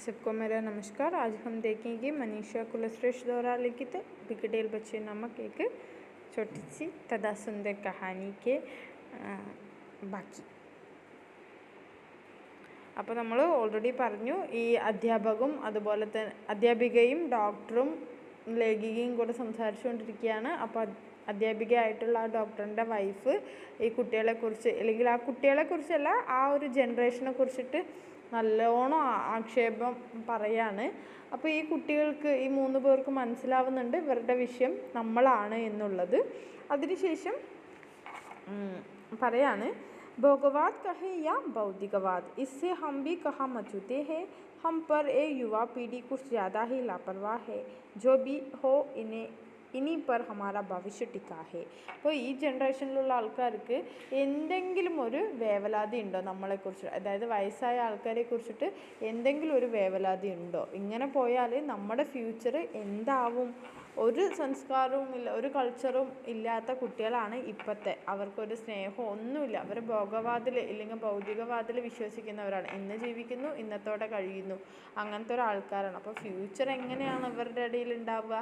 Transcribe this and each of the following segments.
सबको मेरा नमस्कार। आज हम देखेंगे मनीषा कुलश्रेष्ठ द्वारा लिखित बिगड़ेल बच्चे नामक एक छोटी सी तथा सुंदर कहानी के ബാക്കി. അപ്പോൾ നമ്മൾ ഓൾറെഡി പറഞ്ഞു ഈ അധ്യാപികയും ഡോക്ടറും ലേഖികയും കൂടെ സംസാരിച്ചുകൊണ്ടിരിക്കുകയാണ്. അപ്പോൾ അധ്യാപികയായിട്ടുള്ള ആ ഡോക്ടറിൻ്റെ വൈഫ് ഈ കുട്ടികളെക്കുറിച്ച്, അല്ലെങ്കിൽ ആ കുട്ടികളെക്കുറിച്ചല്ല, ആ ഒരു ജനറേഷനെ കുറിച്ചിട്ട് നല്ലോണം ആക്ഷേപം പറയാണ്. അപ്പോൾ ഈ കുട്ടികൾക്ക്, ഈ 3 പേർക്ക് മനസ്സിലാവുന്നുണ്ട് ഇവരുടെ വിഷയം നമ്മളാണ് എന്നുള്ളത്. അതിനുശേഷം പറയാണ്, भोगवाद कहे या भौतिकवाद, इससे हम भी कहाँ मचूते हैं. हम पर ये युवा पीढ़ी कुछ ज़्यादा ही लापरवाह है. जो भी हो ഇനി पर हमारा भविष्य टिका है. അപ്പോൾ ഈ ജനറേഷനിലുള്ള ആൾക്കാർക്ക് എന്തെങ്കിലും ഒരു വേവലാതി ഉണ്ടോ നമ്മളെക്കുറിച്ച്? അതായത് വയസ്സായ ആൾക്കാരെ കുറിച്ചിട്ട് എന്തെങ്കിലും ഒരു വേവലാതി ഉണ്ടോ? ഇങ്ങനെ പോയാൽ നമ്മുടെ ഫ്യൂച്ചർ എന്താവും? ഒരു സംസ്കാരവും ഇല്ല, ഒരു കൾച്ചറും ഇല്ലാത്ത കുട്ടികളാണ് ഇപ്പോഴത്തെ. അവർക്കൊരു സ്നേഹം ഒന്നുമില്ല. അവർ ഭോഗവാദിൽ ഇല്ലെങ്കിൽ ഭൗതികവാദിൽ വിശ്വസിക്കുന്നവരാണ്. ഇന്ന് ജീവിക്കുന്നു, ഇന്നത്തോടെ കഴിയുന്നു, അങ്ങനത്തെ ഒരാൾക്കാരാണ്. അപ്പോൾ ഫ്യൂച്ചർ എങ്ങനെയാണ് ഇവരുടെ ഇടയിൽ ഉണ്ടാവുക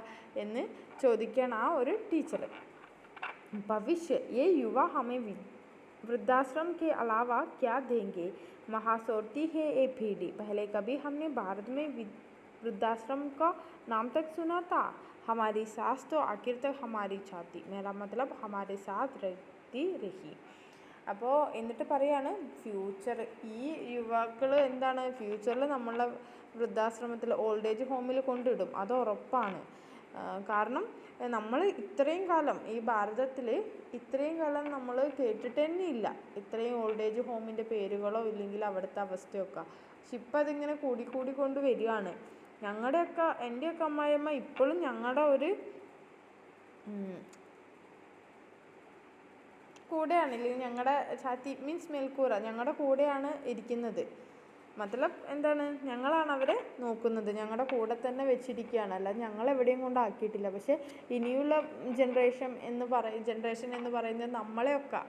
എന്ന് ചോദിക്കുകയാണ് ആ ഒരു ടീച്ചർ. ഭവിഷ്യ ये युवा हमें वृद्धाश्रम के अलावा क्या देंगे. महासोरती है ये पीढ़ी. पहले कभी हमने भारत में वृद्धाश्रम का नाम तक सुना था. हमारी सास तो आखिर तक हमारी छाती, मेरा मतलब हमारे साथ रहती रही. അപ്പോൾ എന്നിട്ട് പറയാണ്, ഫ്യൂച്ചർ ഈ യുവാക്കൾ എന്താണ് ഫ്യൂച്ചറിൽ നമ്മളെ വൃദ്ധാശ്രമത്തിൽ, ഓൾഡ് ഏജ് ഹോമിൽ കൊണ്ടിടും, അത് ഉറപ്പാണ്. കാരണം നമ്മൾ ഇത്രയും കാലം ഈ ഭാരതത്തിൽ ഇത്രയും കാലം നമ്മൾ കേട്ടിട്ട് തന്നെ ഇല്ല ഇത്രയും ഓൾഡ് ഏജ് ഹോമിൻ്റെ പേരുകളോ ഇല്ലെങ്കിൽ അവിടുത്തെ അവസ്ഥയൊക്കെ. പക്ഷെ ഇപ്പം അതിങ്ങനെ കൂടിക്കൊണ്ട് വരികയാണ്. എൻ്റെയൊക്കെ അമ്മായിയമ്മ ഇപ്പോഴും ഞങ്ങളുടെ ഒരു കൂടെയാണ്, ഇല്ലെങ്കിൽ ഞങ്ങളുടെ ഛാത്തി മീൻസ് മേൽക്കൂര, ഞങ്ങളുടെ കൂടെയാണ് ഇരിക്കുന്നത്. മതലബ് എന്താണ്, ഞങ്ങളാണ് അവരെ നോക്കുന്നത്, ഞങ്ങളുടെ കൂടെ തന്നെ വെച്ചിരിക്കുകയാണ്, അല്ല ഞങ്ങളെവിടെയും കൊണ്ടാക്കിയിട്ടില്ല. പക്ഷേ ഇനിയുള്ള ജനറേഷൻ എന്ന് പറയുന്നത് നമ്മളെയൊക്കെ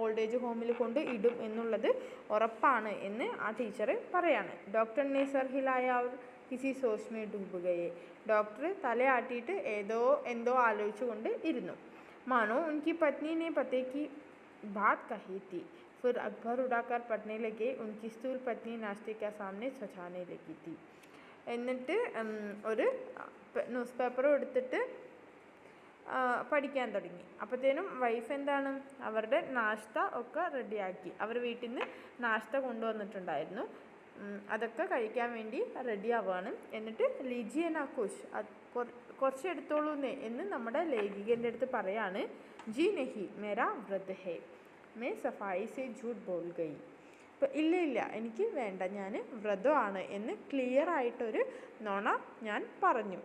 ഓൾഡ് ഏജ് ഹോമിൽ കൊണ്ട് ഇടും എന്നുള്ളത് ഉറപ്പാണ് എന്ന് ആ ടീച്ചർ പറയാണ്. ഡോക്ടർ ने सर हिलाया और किसी सोच में डूब गए. ഡോക്ടർ തലയാട്ടിയിട്ട് എന്തോ ആലോചിച്ചുകൊണ്ട് ഇരുന്നു. मानो उनकी पत्नी ने पते की बात कही थी. फिर अखबार उड़ाकर पढ़ने लगे. उनकी स्थूल पत्नी नाश्ते के सामने छछाने लगी थी. എന്നിട്ട് ഒരു ന്യൂസ് പേപ്പറും എടുത്തിട്ട് പഠിക്കാൻ തുടങ്ങി. അപ്പോഴത്തേനും വൈഫ് എന്താണ്, അവരുടെ നാശ്ത ഒക്കെ റെഡിയാക്കി. അവർ വീട്ടിൽ നിന്ന് നാശ്ത കൊണ്ടുവന്നിട്ടുണ്ടായിരുന്നു. അതൊക്കെ കഴിക്കാൻ വേണ്ടി റെഡി ആവുകയാണ്. എന്നിട്ട് ലിജിയ നാഖുഷ്, കുറച്ച് എടുത്തോളൂന്നേ എന്ന് നമ്മുടെ ലേഖികൻ്റെ അടുത്ത് പറയാണ്. ജി നെഹി മേരാ വ്രത് ഹേ, മേ സഫായി സെ ജൂട്ട് ബോൾ ഗയി. അപ്പോൾ ഇല്ല എനിക്ക് വേണ്ട, ഞാൻ വ്രതമാണ് എന്ന് ക്ലിയർ ആയിട്ടൊരു നുണ ഞാൻ പറഞ്ഞു.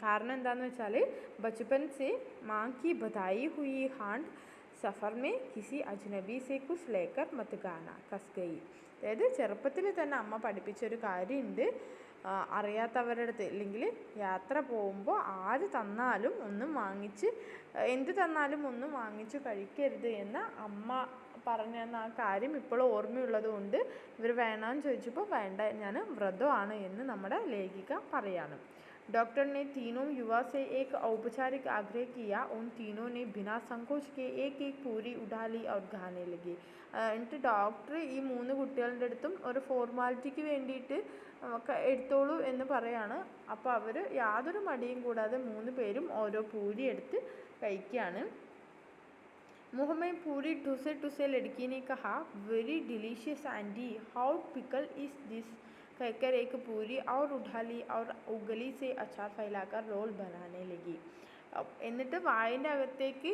കാരണം എന്താണെന്ന് വെച്ചാൽ, ബച്പൻ സെ മാ കി ബതായി ഹുയി ഹാൻഡ് സഫർ മേ കിസി അജ്നബി സെ കുച്ച് ലേക്കർ മത് ഗാന കസ് ഗയി. അതായത് ചെറുപ്പത്തിൽ തന്നെ അമ്മ പഠിപ്പിച്ചൊരു കാര്യമുണ്ട്, അറിയാത്തവരുടെ അടുത്ത് അല്ലെങ്കിൽ യാത്ര പോകുമ്പോൾ ആര് തന്നാലും എന്ത് തന്നാലും ഒന്നും വാങ്ങിച്ച് കഴിക്കരുത് എന്ന അമ്മ പറഞ്ഞെന്ന ആ കാര്യം ഇപ്പോഴും ഓർമ്മയുള്ളത് കൊണ്ട് ഇവർ വേണമെന്ന് ചോദിച്ചപ്പോൾ വേണ്ട, ഞാൻ വ്രതമാണ് എന്ന് നമ്മുടെ ലേഖിക പറയാണ്. डॉक्टर ने तीनों युवा से एक औपचारिक आग्रह किया. उन तीनों ने बिना संकोच के एक पूरी उठा ली और खाने लगी. എന്നിട്ട് ഡോക്ടർ ഈ 3 കുട്ടികളുടെ അടുത്തും ഒരു ഫോർമാലിറ്റിക്ക് വേണ്ടിയിട്ട് എടുത്തോളൂ എന്ന് പറയാണ്. അപ്പോൾ അവർ യാതൊരു മടിയും കൂടാതെ 3 പേരും ഓരോ പൂരി എടുത്ത് കഴിക്കുകയാണ്. मुँह में पूरी ठुसे लड़की ने कहा, very delicious aunty, how pickle is this. कहकर एक पूरी और उठा ली और उंगली से अचार फैलाकर रोल बनाने लगी. എന്നിട്ട് വായിൻ്റെ അകത്തേക്ക്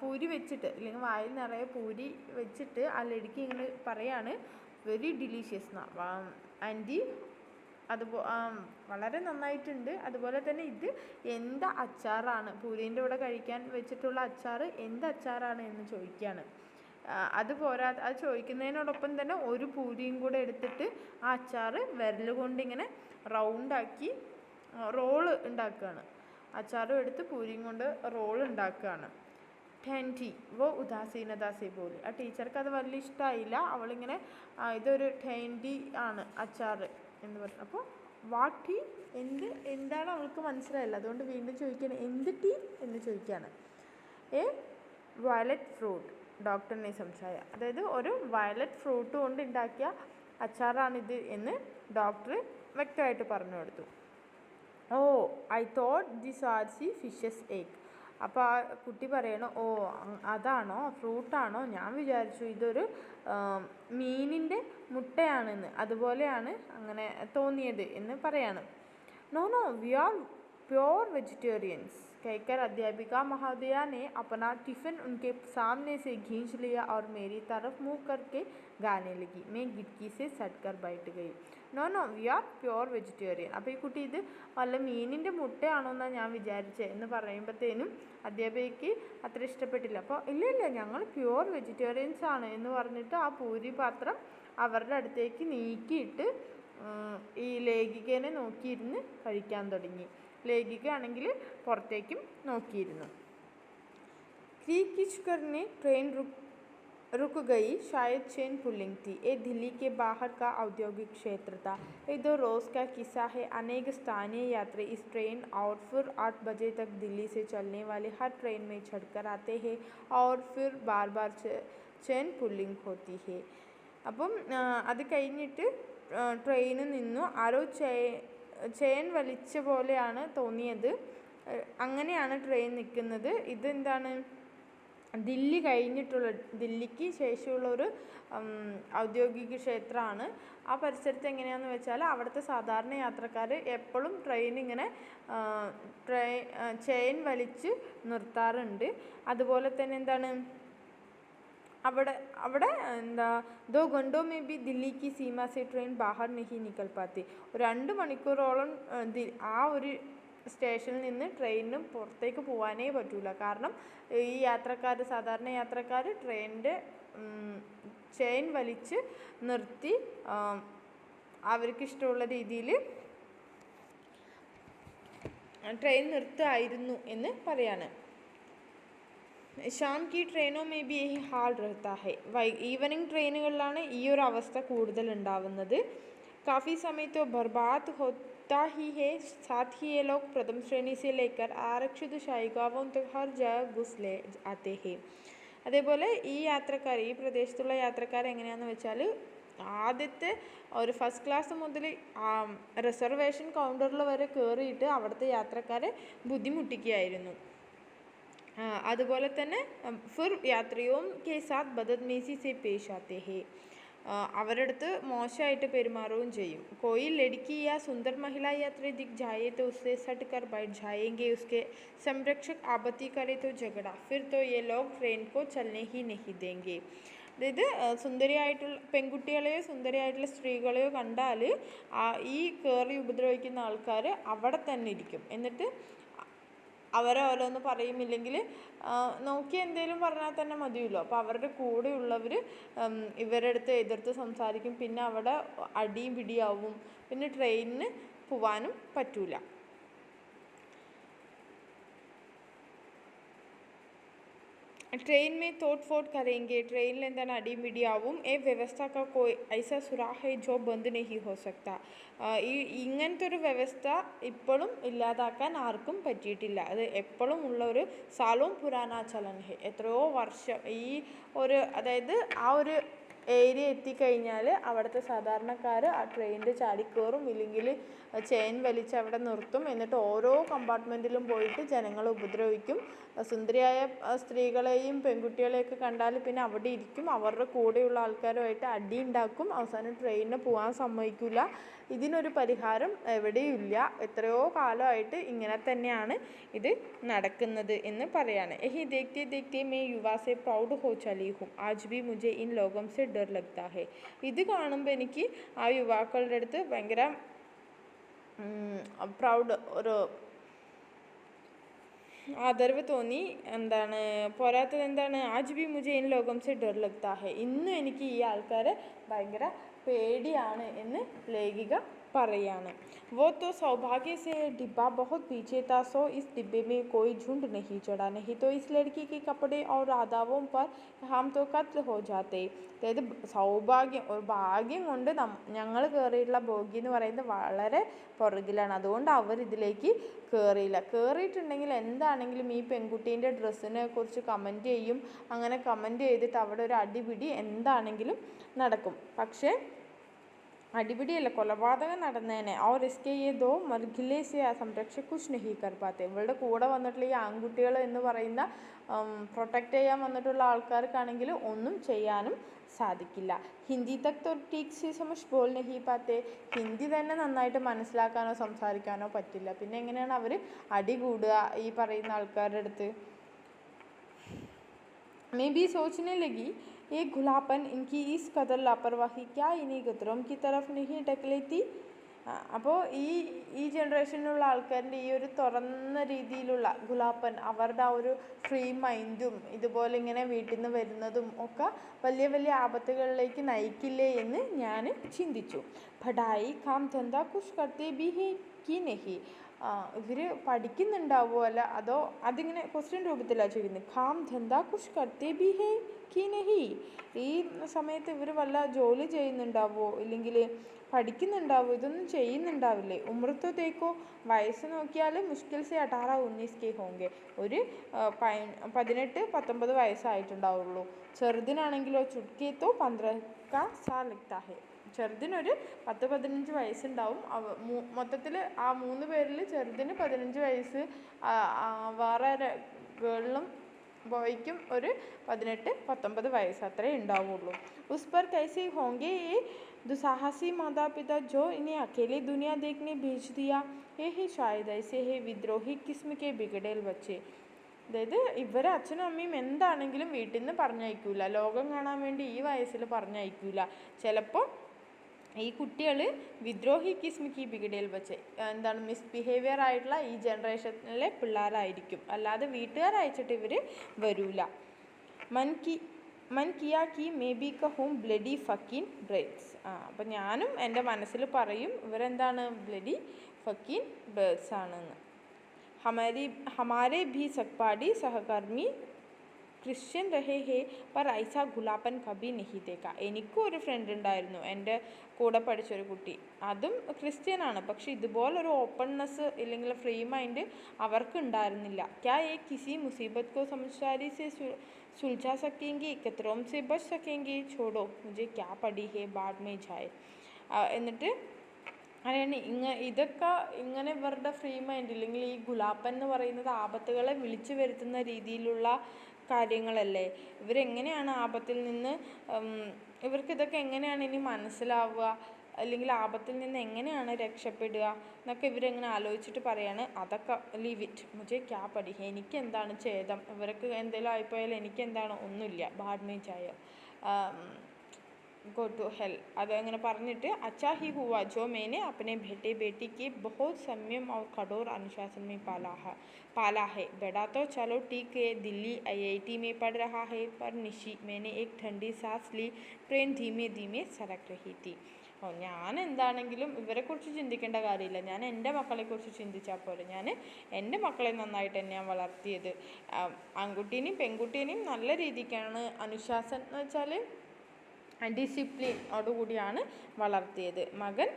പൂരി വെച്ചിട്ട്, അല്ലെങ്കിൽ വായിൽ നിറയെ പൂരി വെച്ചിട്ട് ആ ലടുക്കി ഇങ്ങനെ പറയാണ്, വെരി ഡിലീഷ്യസ് ആൻറ്റി, വളരെ നന്നായിട്ടുണ്ട്. അതുപോലെ തന്നെ ഇത് എന്ത് അച്ചാറാണ്, പൂരീൻ്റെ കൂടെ കഴിക്കാൻ വെച്ചിട്ടുള്ള അച്ചാർ എന്ത് അച്ചാറാണ് എന്ന് ചോദിക്കുകയാണ്. അത് ചോദിക്കുന്നതിനോടൊപ്പം തന്നെ ഒരു പൂരിയും കൂടെ എടുത്തിട്ട് ആ അച്ചാർ വിരൽ കൊണ്ട് ഇങ്ങനെ റൗണ്ടാക്കി റോള് ഉണ്ടാക്കുകയാണ്. അച്ചാറും എടുത്ത് പൂരിയും കൊണ്ട് റോൾ ഉണ്ടാക്കുകയാണ്. ठहंठी वो उदासीनता से बोली. ആ ടീച്ചർക്ക് അത് വലിയ ഇഷ്ടമായില്ല. അവളിങ്ങനെ ഇതൊരു ठहंठी ആണ് അച്ചാർ എന്ന് പറഞ്ഞു. അപ്പോൾ വാട്ട് ടീ എന്താണ് അവൾക്ക് മനസ്സിലായില്ല. അതുകൊണ്ട് വീണ്ടും ചോദിക്കുകയാണ് എന്ത് ടീ എന്ന് ചോദിക്കുകയാണ്. എ വയലറ്റ് ഫ്രൂട്ട് ഡോക്ടറിനെ സംശയ. അതായത് ഒരു വയലറ്റ് ഫ്രൂട്ട് കൊണ്ട് ഉണ്ടാക്കിയ അച്ചാറാണിത് എന്ന് ഡോക്ടർ വ്യക്തമായിട്ട് പറഞ്ഞു കൊടുത്തു. Oh I thought this are the fishes egg. അപ്പോൾ ആ കുട്ടി പറയണു ഓ അതാണോ ഫ്രൂട്ടാണോ, ഞാൻ വിചാരിച്ചു ഇതൊരു മീനിൻ്റെ മുട്ടയാണെന്ന്, അതുപോലെയാണ് അങ്ങനെ തോന്നിയത് എന്ന് പറയാണ്. No no we are pure vegetarians कहकर अध्यापिका महोदया ने अपना टिफ़िन उनके सामने से खींच लिया और मेरी तरफ मुँह करके गाने लगी. मैं खिड़की से सटकर बैठ गई. No no we are pure vegetarian. അപ്പോൾ ഈ കുട്ടി ഇത് വല്ല മീനിൻ്റെ മുട്ടയാണോന്നാണ് ഞാൻ വിചാരിച്ചത് എന്ന് പറയുമ്പോഴത്തേനും അധ്യാപികയ്ക്ക് അത്ര ഇഷ്ടപ്പെട്ടില്ല. അപ്പോൾ ഇല്ല ഞങ്ങൾ പ്യുവർ വെജിറ്റേറിയൻസ് ആണ് എന്ന് പറഞ്ഞിട്ട് ആ പൂരി പാത്രം അവരുടെ അടുത്തേക്ക് നീക്കിയിട്ട് ഈ ലേഖികനെ നോക്കിയിരുന്ന് കഴിക്കാൻ തുടങ്ങി. ലേഖിക ആണെങ്കിൽ പുറത്തേക്കും നോക്കിയിരുന്നു. क्रीकिचकरने ट्रेन रुक गई. शायद चेन पुलिंग थी. ये दिल्ली के बाहर का औद्योगिक क्षेत्र था. ये 2 रोज़ का किस्सा है. अनेक स्थानीय यात्री इस ट्रेन और फिर 8 बजे तक दिल्ली से चलने वाली हर ट्रेन में चढ़कर आते हैं और फिर बार बार चेन पुलिंग होती है. അപ്പം അത് കഴിഞ്ഞിട്ട് ട്രെയിൻ നിന്നു. ആരോ ചെയിൻ വലിച്ച പോലെയാണ് തോന്നിയത്. അങ്ങനെയാണ് ട്രെയിൻ നിൽക്കുന്നത്. ഇതെന്താണ്, ദില്ലിക്ക് ശേഷമുള്ള ഒരു ഔദ്യോഗിക ക്ഷേത്രമാണ്. ആ പരിസരത്ത് എങ്ങനെയാണെന്ന് വെച്ചാൽ അവിടുത്തെ സാധാരണ യാത്രക്കാർ എപ്പോഴും ഇങ്ങനെ ചെയിൻ വലിച്ച് നിർത്താറുണ്ട്. അതുപോലെ തന്നെ എന്താണ് അവിടെ എന്താ 2 घंटों में भी दिल्ली की सीमा से ट्रेन बाहर नहीं निकल पाती. 2 മണിക്കൂറോളം ആ ഒരു സ്റ്റേഷനിൽ നിന്ന് ട്രെയിനിന് പുറത്തേക്ക് പോകാനേ പറ്റില്ല. കാരണം ഈ സാധാരണ യാത്രക്കാർ ട്രെയിനിൻ്റെ ചെയിൻ വലിച്ച് നിർത്തി അവർക്കിഷ്ടമുള്ള രീതിയിൽ ട്രെയിൻ നിർത്തുമായിരുന്നു എന്ന് പറയാണ്. शाम की ट्रेनों में भी यही हाल रहता है. ഈവനിങ് ട്രെയിനുകളിലാണ് ഈ ഒരു അവസ്ഥ കൂടുതൽ ഉണ്ടാവുന്നത്. काफ़ी समय तो बर्बाद होता ही है. साथ ही ये लोग प्रथम श्रेणी से लेकर आरक्षित शायिकाओं तक हर जगह घुस ले आते हैं. അതേപോലെ ഈ പ്രദേശത്തുള്ള യാത്രക്കാർ എങ്ങനെയാണെന്ന് വെച്ചാൽ ആദ്യത്തെ ഒരു ഫസ്റ്റ് ക്ലാസ് മുതൽ റിസർവേഷൻ കൗണ്ടറിൽ വരെ കയറിയിട്ട് അവിടുത്തെ യാത്രക്കാരെ ബുദ്ധിമുട്ടിക്കുകയായിരുന്നു. അതുപോലെ തന്നെ ഫിർ യാത്രിയോം കെ സാത്ത് ബദത്മീസി സെ പേഷ് ആത്തെ ഹേ. അവരുടെ അടുത്ത് മോശമായിട്ട് പെരുമാറുകയും ചെയ്യും. कोई लड़की या सुंदर महिला यात्री दिख जाए तो उससे सट कर बैठ जाएंगे. उसके संरक्षक आपत्ति करे तो झगड़ा. फिर तो ये लोग ट्रेन को चलने ही नहीं देंगे. അതായത് സുന്ദരിയായിട്ടുള്ള പെൺകുട്ടികളെയോ സുന്ദരിയായിട്ടുള്ള സ്ത്രീകളെയോ കണ്ടാൽ ഈ കയറി ഉപദ്രവിക്കുന്ന ആൾക്കാർ അവിടെ തന്നെ ഇരിക്കും. എന്നിട്ട് അവരെ ഓരോന്ന് പറയുമില്ലെങ്കിൽ നോക്കി എന്തെങ്കിലും പറഞ്ഞാൽ തന്നെ മതിയല്ലോ. അപ്പോൾ അവരുടെ കൂടെയുള്ളവർ ഇവരുടെ അടുത്ത് എതിർത്ത് സംസാരിക്കും. പിന്നെ അവിടെ അടിയും പിടിയാവും. പിന്നെ ട്രെയിനിന് പോവാനും പറ്റൂല. ट्रेन में तोड़ फोड़ करेंगे. ट्रेन എന്താണ് അടിയും പിടിയാവും. ए व्यवस्था का कोई ऐसा सुराग है जो बंद नहीं हो सकता. ഇങ്ങനത്തെ ഒരു വ്യവസ്ഥ ഇപ്പോഴും ഇല്ലാതാക്കാൻ ആർക്കും പറ്റിയിട്ടില്ല. അത് എപ്പോഴും ഉള്ള ഒരു സാലോം പുരാന ചലൻ ഹെ. എത്രയോ വർഷം അതായത് ആ ഒരു ഏരിയ എത്തിക്കഴിഞ്ഞാൽ അവിടുത്തെ സാധാരണക്കാർ ആ ട്രെയിനിൽ ചാടിക്കയറും, ഇല്ലെങ്കിൽ ചെയിൻ വലിച്ച് അവിടെ നിർത്തും. എന്നിട്ട് ഓരോ കമ്പാർട്ട്മെൻറ്റിലും പോയിട്ട് ജനങ്ങളെ ഉപദ്രവിക്കും. സുന്ദരിയായ സ്ത്രീകളെയും പെൺകുട്ടികളെയൊക്കെ കണ്ടാൽ പിന്നെ അവിടെ ഇരിക്കും. അവരുടെ കൂടെയുള്ള ആൾക്കാരുമായിട്ട് അടി ഉണ്ടാക്കും. അവസാനം ട്രെയിനിന് പോകാൻ സമ്മതിക്കില്ല. ഇതിനൊരു പരിഹാരം എവിടെയുമില്ല. എത്രയോ കാലമായിട്ട് ഇങ്ങനെ തന്നെയാണ് ഇത് നടക്കുന്നത് എന്ന് പറയാണ്. യഹി ദേഖ്തേ ദേഖ്തേ മേ യുവാസെ പ്രൗഡ് ഹോ ചലി ഹും. ആജ് ഭി മുझे ഇൻ ലോകം സെ ഡർ ലഗ്താ ഹെ. ഇത് കാണുമ്പോൾ എനിക്ക് ആ യുവാക്കളുടെ അടുത്ത് ഭയങ്കര പ്രൗഡ് ഒരു ആദരവ് തോന്നി. പോരാത്തത് എന്താണ്, ആജ് ഭി മുझे ഇൻ ലോകം സെ ഡർ ലഗ്താ ഹെ. ഇന്നും എനിക്ക് ഈ ആൾക്കാരെ ഭയങ്കര പേടിയാണ് എന്ന് ലേഖിക പറയാണ്. वो तो सौभाग्य से डिब्बा बहुत पीछे था, सो इस डिब्बे में कोई झुंड नहीं चढ़ा, नहीं तो इस लड़की के कपड़े और आदाबों पर हम तो कत्ल हो जाते. അതായത് സൗഭാഗ്യം ഒരു ഭാഗ്യം കൊണ്ട് ഞങ്ങൾ കയറിയിട്ടുള്ള ബോഗി എന്ന് പറയുന്നത് വളരെ പുറകിലാണ്, അതുകൊണ്ട് അവർ ഇതിലേക്ക് കയറിയില്ല. കയറിയിട്ടുണ്ടെങ്കിൽ എന്താണെങ്കിലും ഈ പെൺകുട്ടീൻ്റെ ഡ്രസ്സിനെ കുറിച്ച് കമൻറ്റ് ചെയ്യും. അങ്ങനെ കമൻറ്റ് ചെയ്തിട്ട് അവിടെ ഒരു അടിപിടി എന്താണെങ്കിലും നടക്കും. പക്ഷേ അടിപിടിയല്ല, കൊലപാതകം നടന്നേനെ. और इसके ये दो मरघिले से സംരക്ഷक कुछ नहीं कर पाते. ഇവളുടെ കൂടെ വന്നിട്ടുള്ള ഈ ആൺകുട്ടികൾ എന്ന് പറയുന്ന പ്രൊട്ടക്റ്റ് ചെയ്യാൻ വന്നിട്ടുള്ള ആൾക്കാർക്കാണെങ്കിൽ ഒന്നും ചെയ്യാനും സാധിക്കില്ല. ഹിന്ദി തക് തോ ठीक से समझ बोल नहीं पाते. ഹിന്ദി തന്നെ നന്നായിട്ട് മനസ്സിലാക്കാനോ സംസാരിക്കാനോ പറ്റില്ല. പിന്നെ എങ്ങനെയാണ് അവർ അടി കൂടുക ഈ പറയുന്ന ആൾക്കാരുടെ അടുത്ത്? मैं भी सोचने लगी, ये घुलापन, इनकी इस कदर लापरवाही क्या इन्हीं गदरों की तरफ नहीं ढकलेती. അപ്പോൾ ഈ ജനറേഷനിലുള്ള ആൾക്കാരുടെ ഈ ഒരു തുറന്ന രീതിയിലുള്ള ഗുലാപ്പൻ, അവരുടെ ആ ഒരു ഫ്രീ മൈൻഡും ഇതുപോലെ ഇങ്ങനെ വീട്ടിൽ നിന്ന് വരുന്നതും ഒക്കെ വലിയ വലിയ ആപത്തുകളിലേക്ക് നയിക്കില്ലേ എന്ന് ഞാൻ ചിന്തിച്ചു. പഠായി കാം ധന്ദ കുഷ് കർത്തേ ബി ഹേ കി നഹി. ഇവർ പഠിക്കുന്നുണ്ടാവുമോ അല്ല അതോ അതിങ്ങനെ ക്വസ്റ്റ്യൻ രൂപത്തിലാണ് ചോദിക്കുന്നത്. കാം ധന്ദ കുഷ് കർത്തേ ബി ഹേ കി നഹി. ഈ സമയത്ത് ഇവർ വല്ല ജോലി ചെയ്യുന്നുണ്ടാവുമോ ഇല്ലെങ്കിൽ പഠിക്കുന്നുണ്ടാവുമോ? ഇതൊന്നും ചെയ്യുന്നുണ്ടാവില്ലേ? ഉമ്രത്തോ തേക്കോ, വയസ്സ് നോക്കിയാൽ മുഷ്കിൽ സെ 18-19 കെ ഹോങ്കെ. ഒരു 18-19 വയസ്സായിട്ടുണ്ടാവുള്ളൂ. ചെറുതിനാണെങ്കിലോ ചുട്കേത്തോ 15 കാ സാൽ ലഗ്താ ഹെ. ചെറുതിനൊരു 10-15 വയസ്സുണ്ടാവും. മൊത്തത്തിൽ ആ 3 പേരിൽ ചെറുതിന് 15 വയസ്സ്, വേറെ ഗേളിനും ബോയ്ക്കും ഒരു 18-19 വയസ്സ് അത്രേ ഉണ്ടാവുള്ളൂ. ഉസ് പർ കൈസെ ഹോങ്കെ ये दुस्साहसी माता पिता जो इन्हें अकेले दुनिया देखने भेज दिया. यही शायद ऐसे है विद्रोही किस्म के बिगड़ेल बच्चे. അതായത് ഇവരെ അച്ഛനും അമ്മയും എന്താണെങ്കിലും വീട്ടിൽ നിന്ന് പറഞ്ഞയക്കൂല, ലോകം കാണാൻ വേണ്ടി ഈ വയസ്സിൽ പറഞ്ഞയക്കൂല. ചിലപ്പോൾ ഈ കുട്ടികൾ വിദ്രോഹി കിസ്മിക്ക് ബിഗഡേൽ വെച്ച് എന്താണ് മിസ്ബിഹേവിയർ ആയിട്ടുള്ള ഈ ജനറേഷനിലെ പിള്ളേരായിരിക്കും, അല്ലാതെ വീട്ടുകാർ അയച്ചിട്ട് ഇവർ വരൂല. മൻ കിയാ കി മേ ബി കഹൂം ബ്ലഡി ഫക്കീൻ ബ്രേഡ്സ്. അപ്പം ഞാനും എൻ്റെ മനസ്സിൽ പറയും ഇവരെന്താണ് ബ്ലഡി ഫക്കീൻ ബേർഡ്സ് ആണെന്ന്. ഹമാരെ ഭി സക്പാടി സഹകർമ്മി ക്രിസ്ത്യൻ രഹേ ഹേ പർ ഐസ ഗുലാപ്പൻ കബി നഹി ദേഖ. എനിക്കും ഒരു ഫ്രണ്ട് ഉണ്ടായിരുന്നു, എൻ്റെ കൂടെ പഠിച്ചൊരു കുട്ടി, അതും ക്രിസ്ത്യനാണ്. പക്ഷെ ഇതുപോലൊരു ഓപ്പൺനെസ് ഇല്ലെങ്കിൽ ഫ്രീ മൈൻഡ് അവർക്ക് ഉണ്ടായിരുന്നില്ല. ക്യാ ഏ കിസി മുസീബത്ത് കോ സമജ്ദാരി സെ സുൽझा सकेंगे, खतरों से बच सकेंगे, छोड़ो मुझे क्या पड़ी है बाद में जाए. എന്നിട്ട് അങ്ങനെയാണ് ഇതൊക്കെ ഇങ്ങനെ ഇവരുടെ ഫ്രീ മൈൻഡ് ഇല്ലെങ്കിൽ ഈ ഗുലാപ്പൻ എന്ന് പറയുന്നത് ആപത്തുകളെ വിളിച്ചു വരുത്തുന്ന രീതിയിലുള്ള കാര്യങ്ങളല്ലേ. ഇവരെങ്ങനെയാണ് ആപത്തിൽ നിന്ന് ഇവർക്കിതൊക്കെ എങ്ങനെയാണ് ഇനി മനസ്സിലാവുക, അല്ലെങ്കിൽ ആപത്തിൽ നിന്ന് എങ്ങനെയാണ് രക്ഷപ്പെടുക എന്നൊക്കെ ഇവരെങ്ങനെ ആലോചിച്ചിട്ട് പറയാണ്, അതൊക്കെ ലീവ് ഇറ്റ്, മുझे क्या पड़ी है, എനിക്ക് എന്താണ് ഛേദം, ഇവർക്ക് എന്തെങ്കിലും ആയിപ്പോയാൽ എനിക്ക് എന്താണ്, ഒന്നുമില്ല, ബാഡ്മേ ചായ, गो टू हेल. അതങ്ങനെ പറഞ്ഞിട്ട് अच्छा ही हुआ जो मैंने अपने बेटे बेटी के बहुत संयम और कठोर अनुशासन में पाला है. बड़ा तो चलो ठीक है, दिल्ली IIT में पढ़ रहा है, पर निशी मैंने एक ठंडी सांस ली. ट्रेन धीमे धीमे सरक रही थी. ഞാൻ എന്താണെങ്കിലും ഇവരെക്കുറിച്ച് ചിന്തിക്കേണ്ട കാര്യമില്ല, ഞാൻ എൻ്റെ മക്കളെക്കുറിച്ച് ചിന്തിച്ചാൽ പോലെ. ഞാൻ എൻ്റെ മക്കളെ നന്നായിട്ട് തന്നെയാണ് വളർത്തിയത്. ആൺകുട്ടീനെയും പെൺകുട്ടീനെയും നല്ല രീതിക്കാണ്, അനുശാസനം എന്ന് വെച്ചാൽ ഡിസിപ്ലിനോടുകൂടിയാണ് വളർത്തിയത്. മകൻ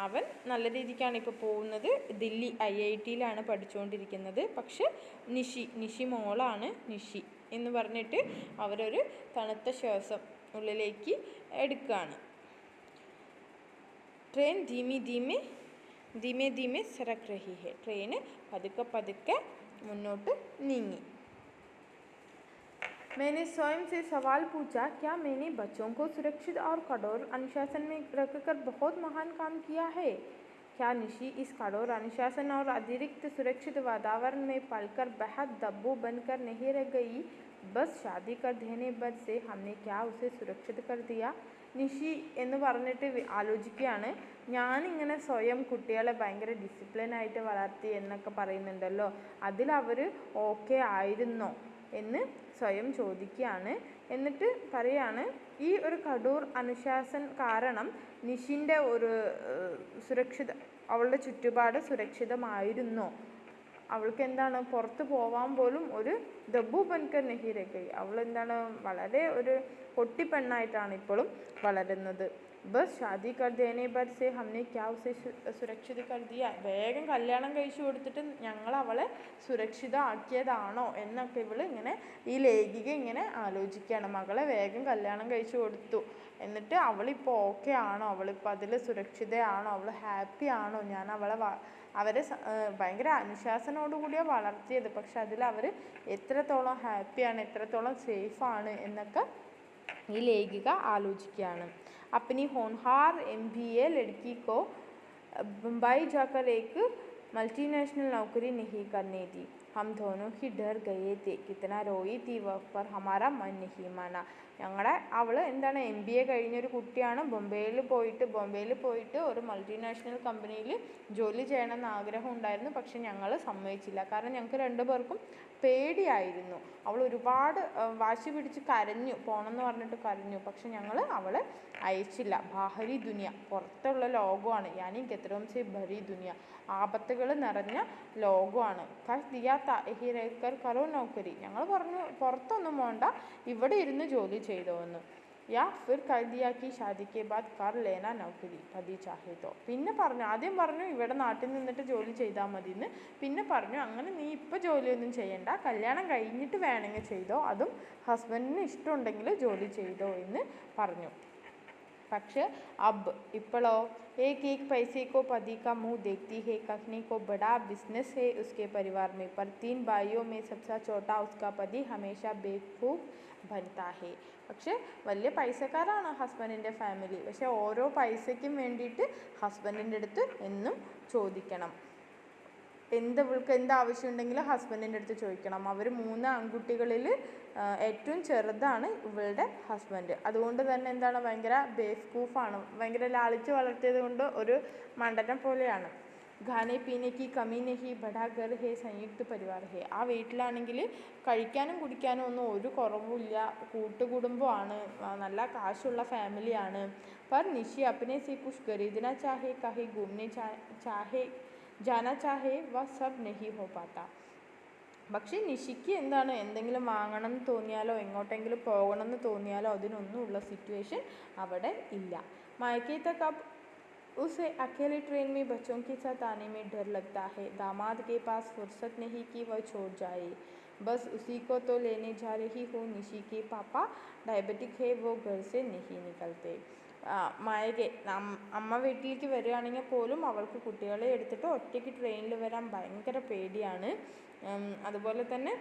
അവൻ നല്ല രീതിക്കാണ് ഇപ്പോൾ പോകുന്നത്, ദില്ലി IITയിലാണ് പഠിച്ചുകൊണ്ടിരിക്കുന്നത്. പക്ഷെ നിഷി മോളാണ്, നിഷി എന്ന് പറഞ്ഞിട്ട് അവരൊരു തണുത്ത ശ്വാസം ഉള്ളിലേക്ക് എടുക്കുകയാണ്. ട്രെയിൻ ധീമേ ധീമേ സരക് രഹി ഹെ. ട്രെയിന് പതുക്കെ പതുക്കെ മുന്നോട്ട് നീങ്ങി. मैंने स्वयं से सवाल पूछा, क्या मैंने बच्चों को सुरक्षित और कठोर अनुशासन में रखकर बहुत महान काम किया है? क्या निशी इस कठोर अनुशासन और अतिरिक्त सुरक्षित वातावरण में पलकर बेहद दब्बू बनकर नहीं रह गई? बस शादी कर देने पर से हमने क्या उसे सुरक्षित कर दिया? നിഷി എന്ന് പറഞ്ഞിട്ട് ആലോചിക്കുകയാണ്, ഞാനിങ്ങനെ സ്വയം കുട്ടികളെ ഭയങ്കര ഡിസിപ്ലിനായിട്ട് വളർത്തി എന്നൊക്കെ പറയുന്നുണ്ടല്ലോ, അതിലവർ ഓക്കെ ആയിരുന്നോ എന്ന് സ്വയം ചോദിക്കുകയാണ്. എന്നിട്ട് പറയാണ്, ഈ ഒരു കഠോർ അനുശാസൻ കാരണം നിഷിൻ്റെ ഒരു അവളുടെ ചുറ്റുപാട് സുരക്ഷിതമായിരുന്നോ? അവൾക്ക് എന്താണ് പുറത്ത് പോവാൻ പോലും ഒരു ദബ്ബു ബൻകർ നഹി രഹ് ഗയി. അവൾ എന്താണ് വളരെ ഒരു പൊട്ടിപ്പെണ്ണായിട്ടാണ് ഇപ്പോഴും വളരുന്നത്. ബസ് ഷാദി കർ ദേനെ ബർ സെ ഹംനെ ക്യാ ഉസെ സുരക്ഷിത കർ ദിയ. വേഗം കല്യാണം കഴിച്ചു കൊടുത്തിട്ട് ഞങ്ങൾ അവളെ സുരക്ഷിത ആക്കിയതാണോ എന്നൊക്കെ ഇവൾ ഇങ്ങനെ ഈ ലേഖിക ഇങ്ങനെ ആലോചിക്കുകയാണ്. മകളെ വേഗം കല്യാണം കഴിച്ചു കൊടുത്തു, എന്നിട്ട് അവളിപ്പോൾ ഓക്കെ ആണോ, അവളിപ്പോൾ അതിൽ സുരക്ഷിതയാണോ, അവൾ ഹാപ്പി ആണോ, ഞാൻ അവരെ ഭയങ്കര അനുശാസനോടുകൂടിയാണ് വളർത്തിയത്, പക്ഷെ അതിൽ അവർ എത്രത്തോളം ഹാപ്പിയാണ്, എത്രത്തോളം സേഫാണ് എന്നൊക്കെ ഈ ലേഖിക ആലോചിക്കുകയാണ്. अपनी होनहार MBA लड़की को मुंबई जाकर एक मल्टीनेशनल नौकरी नहीं करने दी. हम दोनों ही डर गए थे. कितना रोई थी वह, पर हमारा मन नहीं माना. അവൾ എന്താണ് MBA കഴിഞ്ഞൊരു കുട്ടിയാണ്. ബോംബെയിൽ പോയിട്ട് ഒരു മൾട്ടിനാഷണൽ കമ്പനിയിൽ ജോലി ചെയ്യണമെന്ന് ആഗ്രഹം ഉണ്ടായിരുന്നു. പക്ഷെ ഞങ്ങൾ സമ്മതിച്ചില്ല. കാരണം ഞങ്ങൾക്ക് രണ്ടുപേർക്കും പേടിയായിരുന്നു. അവൾ ഒരുപാട് വാശി പിടിച്ച് കരഞ്ഞു, പോകണമെന്ന് പറഞ്ഞിട്ട് കരഞ്ഞു. പക്ഷെ ഞങ്ങൾ അവളെ അയച്ചില്ല. ബാഹരി ദുനിയ, പുറത്തുള്ള ലോകമാണ്. യാനി ഗത്രോം സെ ഭരി ദുനിയ, ആപത്തുകൾ നിറഞ്ഞ ലോകമാണ്. കറോ നൗക്കരി, ഞങ്ങൾ പറഞ്ഞു പുറത്തൊന്നും പോകണ്ട, ഇവിടെ ഇരുന്ന് ജോലി ചെയ്തോ എന്ന്. യാ ഫിർ കർ ദിയാ കി ഷാദിക്ക് ബാദ് കർ ലേന നൗക്കരി പതി ചാഹേ തോ. പിന്നെ പറഞ്ഞു, ആദ്യം പറഞ്ഞു ഇവിടെ നാട്ടിൽ നിന്നിട്ട് ജോലി ചെയ്താൽ മതി എന്ന്. പിന്നെ പറഞ്ഞു അങ്ങനെ നീ ഇപ്പോൾ ജോലിയൊന്നും ചെയ്യണ്ട, കല്യാണം കഴിഞ്ഞിട്ട് വേണമെങ്കിൽ ചെയ്തോ, അതും ഹസ്ബൻഡിന് ഇഷ്ടമുണ്ടെങ്കിൽ ജോലി ചെയ്തോ എന്ന് പറഞ്ഞു. പക്ഷെ ഇപ്പോഴോ एक पैसे को पति का मुंह देखती है. कखनी को बड़ा बिजनेस है उसके परिवार में, पर 3 भाइयों में सबसे छोटा उसका पति हमेशा बेवकूफ़ बनता है. പക്ഷെ വലിയ പൈസക്കാരാണ് ഹസ്ബൻഡിൻ്റെ ഫാമിലി. പക്ഷെ ഓരോ പൈസയ്ക്കും വേണ്ടിയിട്ട് ഹസ്ബൻഡിൻ്റെ അടുത്ത് എന്നും ചോദിക്കണം. ഇവൾക്ക് എന്താവശ്യമുണ്ടെങ്കിലും ഹസ്ബൻഡിൻ്റെ അടുത്ത് ചോദിക്കണം. അവർ 3 ആൺകുട്ടികളിൽ ഏറ്റവും ചെറുതാണ് ഇവളുടെ ഹസ്ബൻഡ്. അതുകൊണ്ട് തന്നെ എന്താണ് ഭയങ്കര ബേവ്കൂഫാണ്, ഭയങ്കര ലാളിച്ച് വളർത്തിയത് കൊണ്ട് ഒരു മണ്ടനെ പോലെയാണ്. ഖാനെ പീനേക്ക് കമി നഹി, ബഡാ ഘർ ഹേ, സംയുക്ത പരിവാർ ഹേ. ആ വീട്ടിലാണെങ്കിൽ കഴിക്കാനും കുടിക്കാനും ഒന്നും ഒരു കുറവുമില്ല, കൂട്ടുകുടുംബമാണ്, നല്ല കാശുള്ള ഫാമിലിയാണ്. पर निशी अपने से कुछ खरीदना चाहे, कहीं घूमने चाहे, जाना चाहे, वह सब नहीं हो पाता. പക്ഷേ നിഷിക്ക് എന്താണ് എന്തെങ്കിലും വാങ്ങണം എന്ന് തോന്നിയാലോ എങ്ങോട്ടെങ്കിലും പോകണം എന്ന് തോന്നിയാലോ അതിനൊന്നുമുള്ള സിറ്റുവേഷൻ അവിടെ ഇല്ല. मायके तक अब उसे अकेले ट्रेन में बच्चों के साथ आने में डर लगता है. दामाद के पास फुर्सत नहीं कि वह छोड़ जाए. बस उसी को तो लेने जा रही हूँ. निशी के पापा डायबिटिक है, वो घर से नहीं निकलते. മായകെ അമ്മ വീട്ടിലേക്ക് വരികയാണെങ്കിൽ പോലും അവൾക്ക് കുട്ടികളെ എടുത്തിട്ട് ഒറ്റയ്ക്ക് ട്രെയിനിൽ വരാൻ ഭയങ്കര പേടിയാണ്. അതുപോലെ തന്നെ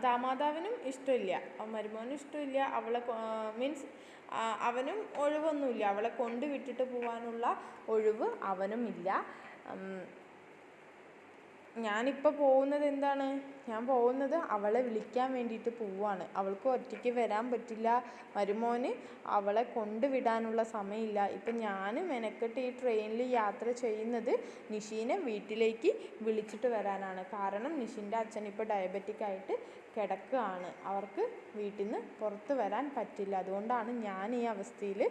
ദാമാതാവിനും ഇഷ്ടമില്ല, മരുമോനും ഇഷ്ടമില്ല. അവളെ മീൻസ് അവനും ഒഴിവൊന്നുമില്ല, അവളെ കൊണ്ട് വിട്ടിട്ട് പോകാനുള്ള ഒഴിവ് അവനും ഇല്ല. ഞാനിപ്പോൾ പോകുന്നത് എന്താണ്, ഞാൻ പോകുന്നത് അവളെ വിളിക്കാൻ വേണ്ടിയിട്ട് പോവുകയാണ്. അവൾക്ക് ഒറ്റയ്ക്ക് വരാൻ പറ്റില്ല, മരുമോന് അവളെ കൊണ്ടുവിടാനുള്ള സമയമില്ല. ഇപ്പം ഞാൻ മെനക്കെട്ട് ഈ ട്രെയിനിൽ യാത്ര ചെയ്യുന്നത് നിഷീനെ വീട്ടിലേക്ക് വിളിച്ചിട്ട് വരാനാണ്. കാരണം നിഷിൻ്റെ അച്ഛൻ ഇപ്പോൾ ഡയബറ്റിക് ആയിട്ട് കിടക്കുകയാണ്, അവർക്ക് വീട്ടിൽ നിന്ന് പുറത്ത് വരാൻ പറ്റില്ല. അതുകൊണ്ടാണ് ഞാൻ ഈ അവസ്ഥയിൽ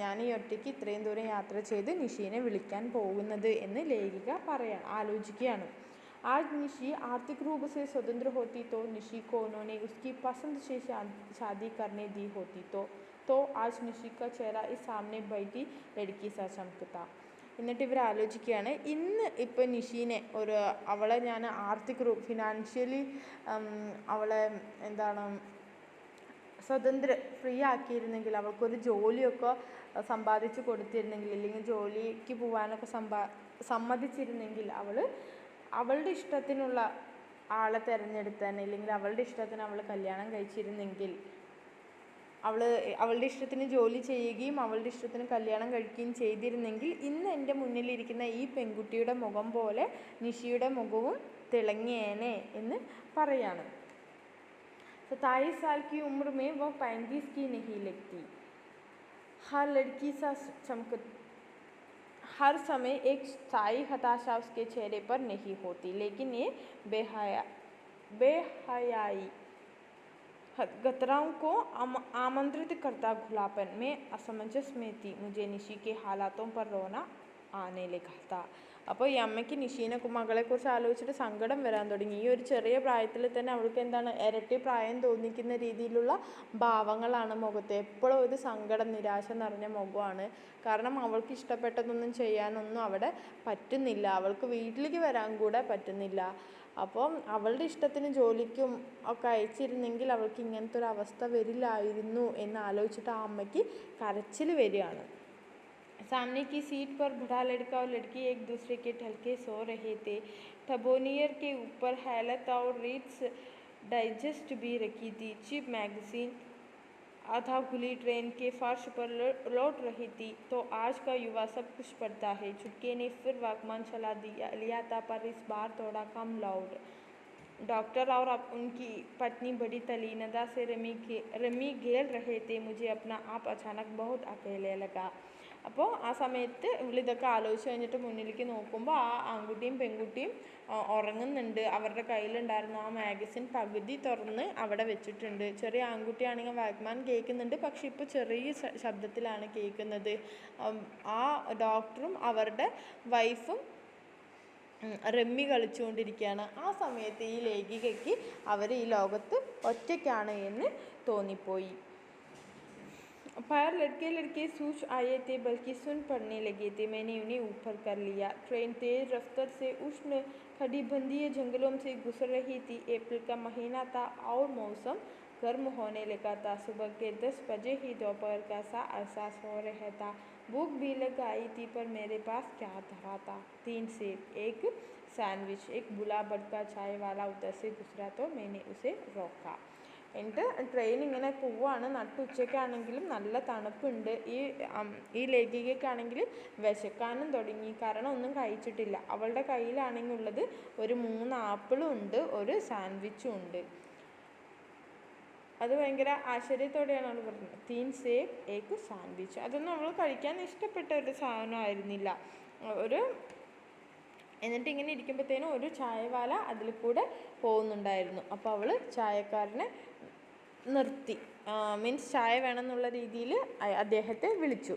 ഞാൻ ഈ ഒറ്റയ്ക്ക് ഇത്രയും ദൂരം യാത്ര ചെയ്ത് നിഷീനെ വിളിക്കാൻ പോകുന്നത് എന്ന് ലേഖിക ആലോചിക്കുകയാണ്. आज निशी आर्थिक रूप से स्वतंत्र होती तो निशी को उन्होंने उसकी पसंद से शादी करने दी होती तो आज निशी का चेहरा इस सामने बैठी लड़की सा चमकता. എന്നിട്ട് ഇവർ ആലോചിക്കുകയാണ്, ഇന്ന് ഇപ്പോൾ നിഷീനെ അവളെ ഞാൻ ഫിനാൻഷ്യലി അവളെ എന്താണ് ഫ്രീ ആക്കിയിരുന്നെങ്കിൽ, അവൾക്കൊരു ജോലിയൊക്കെ സമ്പാദിച്ച് കൊടുത്തിരുന്നെങ്കിൽ, അല്ലെങ്കിൽ ജോലിക്ക് പോകാനൊക്കെ സമ്മതിച്ചിരുന്നെങ്കിൽ, അവളുടെ ഇഷ്ടത്തിനുള്ള ആളെ തിരഞ്ഞെടുത്താൻ, അല്ലെങ്കിൽ അവളുടെ ഇഷ്ടത്തിന് അവൾ കല്യാണം കഴിച്ചിരുന്നെങ്കിൽ, അവളുടെ ഇഷ്ടത്തിന് ജോലി ചെയ്യുകയും അവളുടെ ഇഷ്ടത്തിന് കല്യാണം കഴിക്കുകയും ചെയ്തിരുന്നെങ്കിൽ, ഇന്ന് എൻ്റെ മുന്നിലിരിക്കുന്ന ഈ പെൺകുട്ടിയുടെ മുഖം പോലെ നിഷിയുടെ മുഖവും തിളങ്ങിയേനെ എന്ന് പറയാണ്. 27 साल की उम्र में वह 35 की नहीं लगती. हर लड़की सा हर समय एक स्थायी हताशा उसके चेहरे पर नहीं होती, लेकिन ये बेहयाई गतराओं को आमंत्रित करता खुलापन में असमंजस में थी। मुझे निशी के हालातों पर रोना ആനെ ലഗാ. അപ്പോൾ ഈ അമ്മയ്ക്ക് നിഷീനെ മകളെക്കുറിച്ച് ആലോചിച്ചിട്ട് സങ്കടം വരാൻ തുടങ്ങി. ഈ ഒരു ചെറിയ പ്രായത്തിൽ തന്നെ അവൾക്ക് എന്താണ് ഇരട്ടി പ്രായം തോന്നിക്കുന്ന രീതിയിലുള്ള ഭാവങ്ങളാണ് മുഖത്ത്. എപ്പോഴും ഒരു സങ്കടം, നിരാശ നിറഞ്ഞ മുഖമാണ്. കാരണം അവൾക്ക് ഇഷ്ടപ്പെട്ടതൊന്നും ചെയ്യാനൊന്നും അവിടെ പറ്റുന്നില്ല. അവൾക്ക് വീട്ടിലേക്ക് വരാൻ കൂടെ പറ്റുന്നില്ല. അപ്പം അവളുടെ ഇഷ്ടത്തിന് ജോലിക്കും ഒക്കെ അയച്ചിരുന്നെങ്കിൽ അവൾക്ക് ഇങ്ങനത്തെ ഒരു അവസ്ഥ വരില്ലായിരുന്നു എന്ന് ആലോചിച്ചിട്ട് ആ അമ്മയ്ക്ക് കരച്ചിൽ വരികയാണ്. सामने की सीट पर बूढ़ा लड़का और लड़की एक दूसरे के ढलके सो रहे थे. टबोनियर के ऊपर हैलत और रीड्स डाइजेस्ट भी रखी थी. चीप मैगजीन आधा खुली ट्रेन के फर्श पर लौट रही थी. तो आज का युवा सब कुछ पढ़ता है. चुटके ने फिर वाकमान चला लिया था, पर इस बार थोड़ा कम लाउड. डॉक्टर और उनकी पत्नी बड़ी तलीनता से रमी घेर रहे थे. मुझे अपना आप अचानक बहुत अकेले लगा. അപ്പോൾ ആ സമയത്ത് ഇവളിതൊക്കെ ആലോചിച്ച് കഴിഞ്ഞിട്ട് മുന്നിലേക്ക് നോക്കുമ്പോൾ ആ ആൺകുട്ടിയും പെൺകുട്ടിയും ഉറങ്ങുന്നുണ്ട്. അവരുടെ കയ്യിലുണ്ടായിരുന്ന ആ മാഗസിൻ പകുതി തുറന്ന് അവിടെ വെച്ചിട്ടുണ്ട്. ചെറിയ ആൺകുട്ടിയാണെങ്കിൽ വാക്മാൻ കേൾക്കുന്നുണ്ട്, പക്ഷെ ഇപ്പോൾ ചെറിയ ശബ്ദത്തിലാണ് കേൾക്കുന്നത്. ആ ഡോക്ടറും അവരുടെ വൈഫും റമ്മി കളിച്ചുകൊണ്ടിരിക്കുകയാണ്. ആ സമയത്ത് ഈ ലേഖികയ്ക്ക് അവർ ഈ ലോകത്ത് ഒറ്റയ്ക്കാണ് എന്ന് തോന്നിപ്പോയി. पैर लड़के लड़के सूझ आए थे, बल्कि सुन पड़ने लगे थे. मैंने उन्हें ऊपर कर लिया. ट्रेन तेज रफ्तार से उष्ण खड़ीबंदी जंगलों से गुजर रही थी. अप्रैल का महीना था और मौसम गर्म होने लगा था. सुबह के 10 बजे ही दोपहर का सा एहसास हो रहा था. भूख भी लग आई थी, पर मेरे पास क्या धरा था? 3 सेब, एक सैंडविच. एक बुला भड़का चाय वाला उधर से गुजरा तो मैंने उसे रोका. എന്നിട്ട് ട്രെയിൻ ഇങ്ങനെ പോവുകയാണ്. നട്ടുച്ചയ്ക്കാണെങ്കിലും നല്ല തണുപ്പുണ്ട്. ഈ ലേഖികയ്ക്കാണെങ്കിൽ വിശക്കാനും തുടങ്ങി. കാരണം ഒന്നും കഴിച്ചിട്ടില്ല. അവളുടെ കയ്യിലാണെങ്കിൽ ഉള്ളത് ഒരു 3 ആപ്പിളും ഉണ്ട്, ഒരു സാൻഡ്വിച്ചും ഉണ്ട്. അത് ഭയങ്കര ആശ്ചര്യത്തോടെയാണ് അവൾ പറഞ്ഞത്. 3 സേബ് ഏക് സാൻഡ്വിച്ച്. അതൊന്നും അവൾ കഴിക്കാൻ ഇഷ്ടപ്പെട്ട ഒരു സാധനമായിരുന്നില്ല. എന്നിട്ട് ഇങ്ങനെ ഇരിക്കുമ്പോഴത്തേനും ഒരു ചായവാല അതിൽ കൂടെ പോകുന്നുണ്ടായിരുന്നു. അപ്പോൾ അവൾ ചായക്കാരനെ നിർത്തി, മീൻസ് ചായ വേണമെന്നുള്ള രീതിയിൽ അദ്ദേഹത്തെ വിളിച്ചു.